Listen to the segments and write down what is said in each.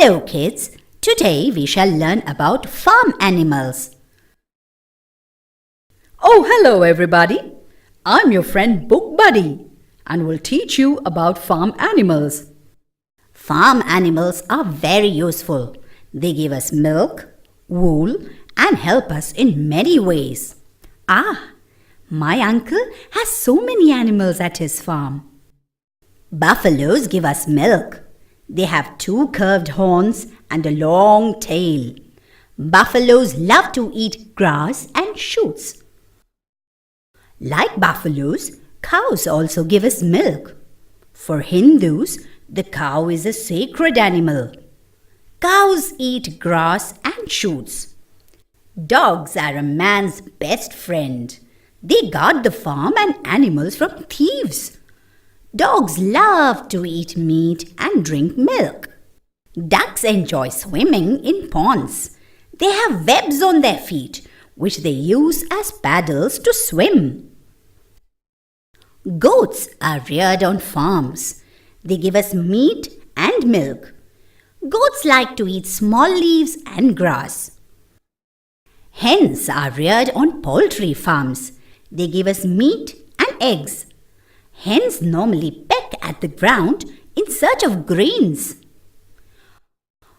Hello kids, today we shall learn about farm animals. Oh, hello everybody. I'm your friend Book Buddy and will teach you about farm animals. Farm animals are very useful. They give us milk, wool and help us in many ways. My uncle has so many animals at his farm. Buffaloes give us milk. They have 2 curved horns and a long tail. Buffaloes love to eat grass and shoots. Like buffaloes, cows also give us milk. For Hindus, the cow is a sacred animal. Cows eat grass and shoots. Dogs are a man's best friend. They guard the farm and animals from thieves. Dogs love to eat meat and drink milk. Ducks enjoy swimming in ponds. They have webs on their feet, which they use as paddles to swim. Goats are reared on farms. They give us meat and milk. Goats like to eat small leaves and grass. Hens are reared on poultry farms. They give us meat and eggs. Hens normally peck at the ground in search of grains.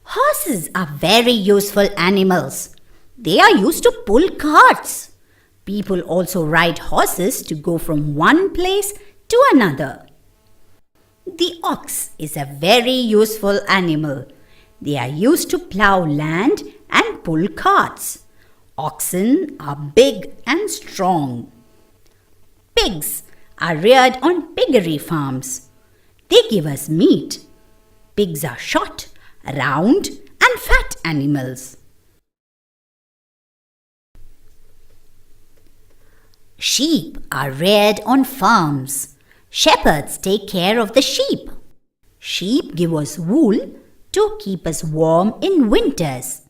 Horses are very useful animals. They are used to pull carts. People also ride horses to go from one place to another. The ox is a very useful animal. They are used to plow land and pull carts. Oxen are big and strong. Pigs are reared on piggery farms. They give us meat. Pigs are short, round and fat animals. Sheep are reared on farms. Shepherds take care of the sheep. Sheep give us wool to keep us warm in winters.